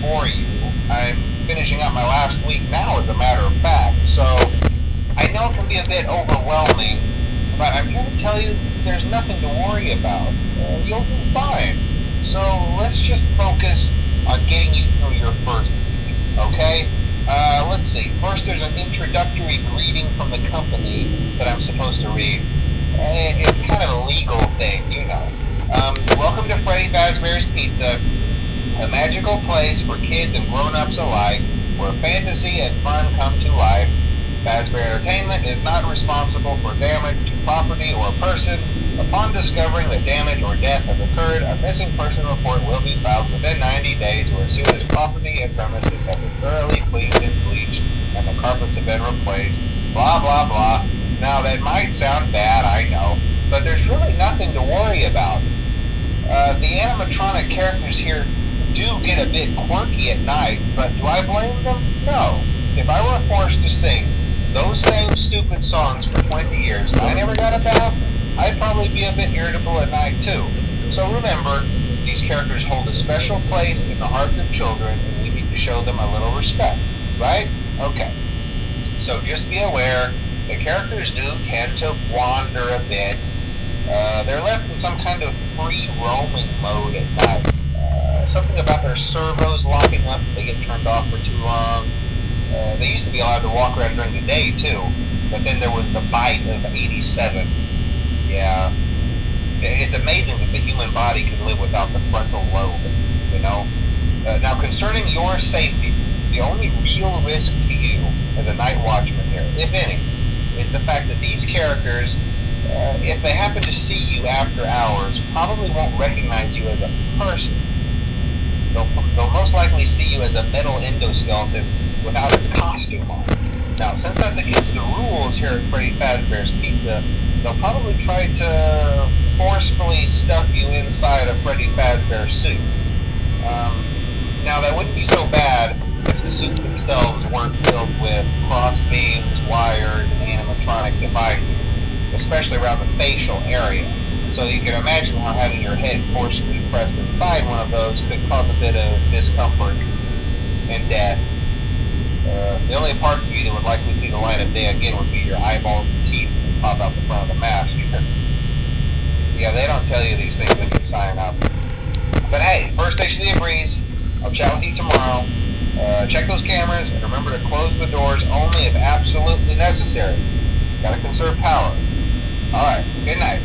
for you. I'm finishing up my last week now, as a matter of fact, so I know it can be a bit overwhelming, but I'm here to tell you there's nothing to worry about. You'll do fine. So let's just focus on getting you through your first week, okay? Let's see. First, there's an introductory greeting from the company that I'm supposed to read. It's kind of a legal thing, you know. Welcome to Freddy Fazbear's Pizza, a magical place for kids and grown-ups alike, where fantasy and fun come to life. Fazbear Entertainment is not responsible for damage to property or person. Upon discovering that damage or death has occurred, a missing person report will be filed within 90 days, or as soon as property and premises have been thoroughly cleaned and bleached and the carpets have been replaced. Blah, blah, blah. Now, that might sound bad, I know, but there's really nothing to worry about. The animatronic characters here do get a bit quirky at night, but do I blame them? No. If I were forced to sing those same stupid songs for 20 years and I never got a bath, I'd probably be a bit irritable at night too. So remember, these characters hold a special place in the hearts of children, and we need to show them a little respect, right? Okay. So just be aware, the characters do tend to wander a bit. They're left in some kind of free roaming mode at night. Something about their servos locking up if they get turned off for too long. They used to be allowed to walk around during the day too, but then there was the bite of 87. Yeah. It's amazing that the human body can live without the frontal lobe, you know? Now, concerning your safety, the only real risk to you as a night watchman here, if any, is the fact that these characters, if they happen to see you after hours, probably won't recognize you as a person. They'll most likely see you as a metal endoskeleton without its costume on. Now, since that's against the rules here at Freddy Fazbear's Pizza, they'll probably try to forcefully stuff you inside a Freddy Fazbear suit. Now, that wouldn't be so bad if the suits themselves weren't filled with cross beams, wires, and animatronic devices, especially around the facial area. So you can imagine how having your head forcibly pressed inside one of those could cause a bit of discomfort and death. The only parts of you that would likely see the light of day again would be your eyeballs and teeth that pop out the front of the mask. Yeah, they don't tell you these things when you sign up. But hey, first station of the breeze. I'll chat with you tomorrow. Check those cameras and remember to close the doors only if absolutely necessary. Gotta conserve power. Alright, good night.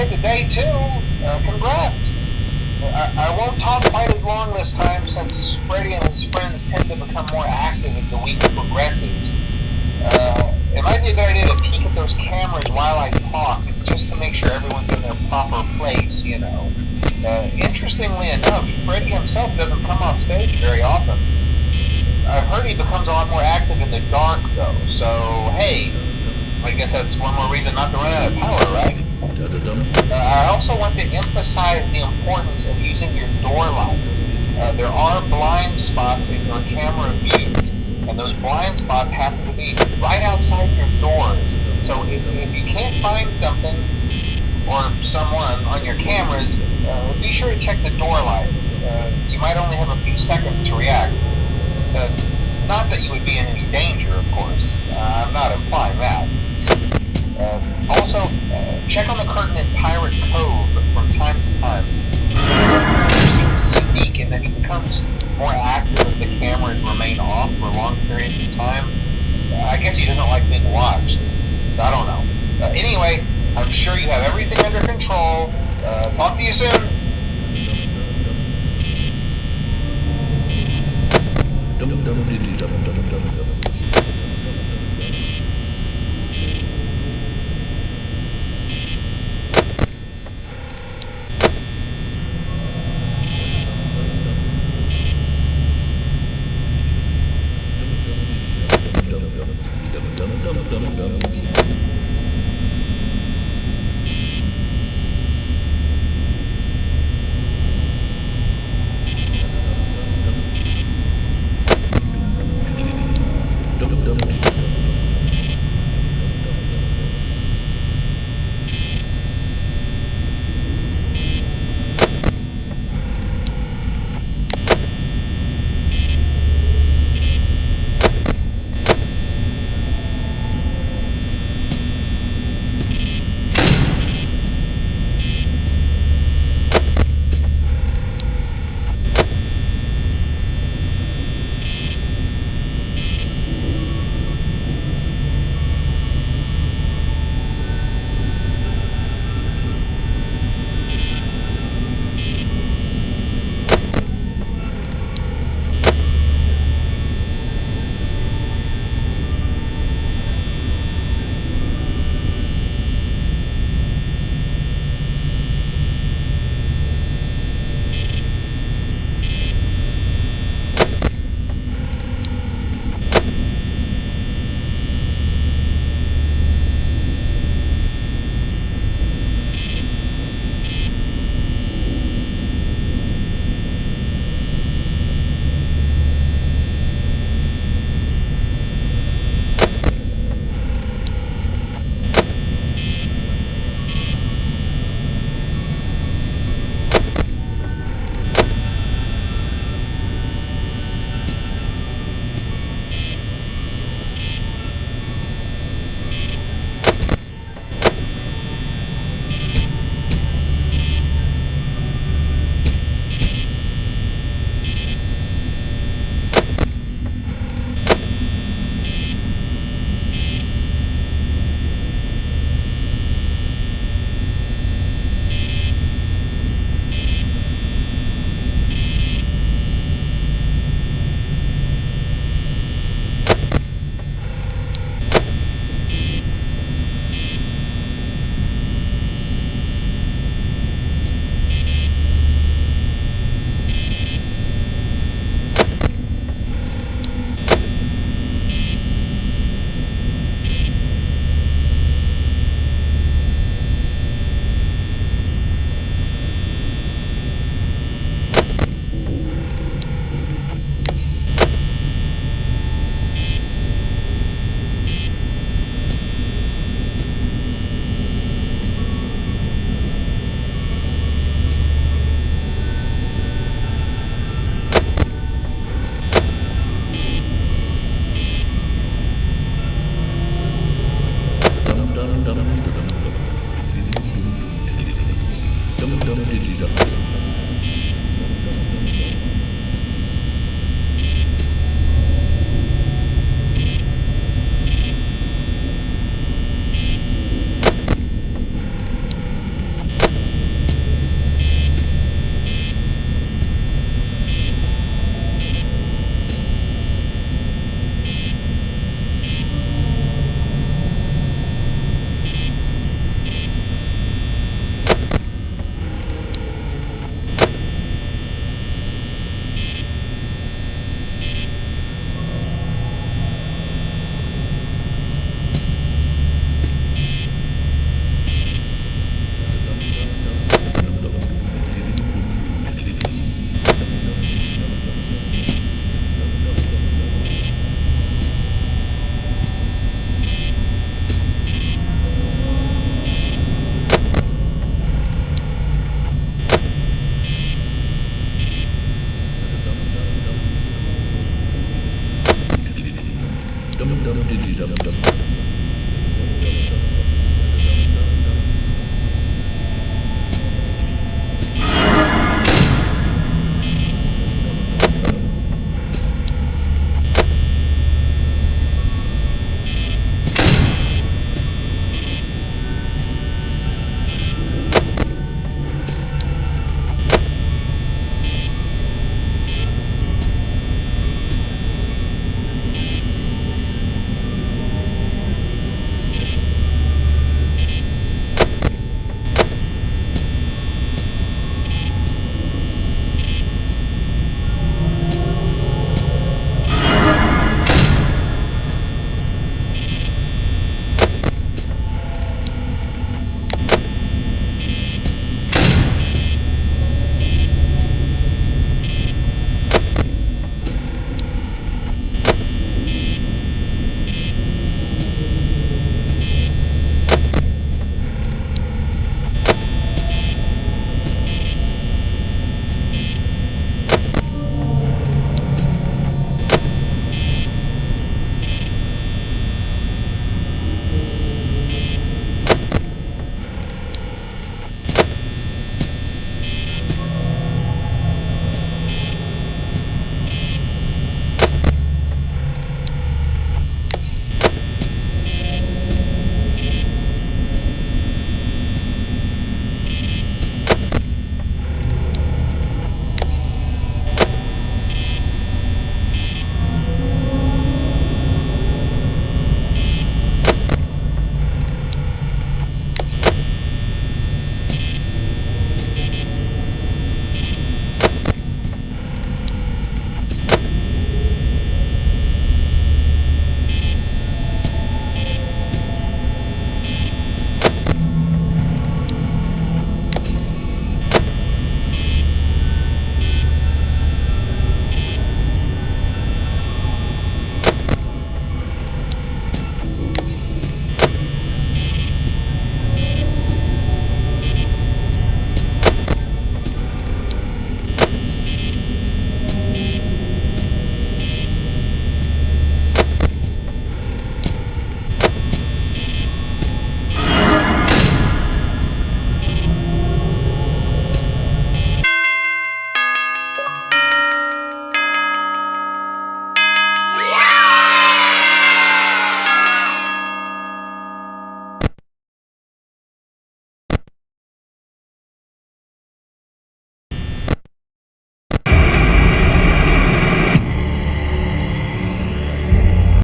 saved the day too. Congrats. I won't talk quite as long this time since Freddy and his friends tend to become more active as the week progresses. It might be a good idea to peek at those cameras while I talk, just to make sure everyone's in their proper place, you know. Interestingly enough, Freddy himself doesn't come off stage very often. I've heard he becomes a lot more active in the dark, though, so hey, I guess that's one more reason not to run out of power, right? I also want to emphasize the importance of using your door lights. There are blind spots in your camera view, and those blind spots happen to be right outside your doors. So if you can't find something or someone on your cameras, be sure to check the door light. You might only have a few seconds to react. Not that you would be in any danger, of course. I'm not implying that. Also, check on the curtain in Pirate Cove from time to time. It seems unique in that he becomes more active if the cameras remain off for long periods of time. I guess he doesn't like being watched. I don't know. Anyway, I'm sure you have everything under control. Talk to you soon.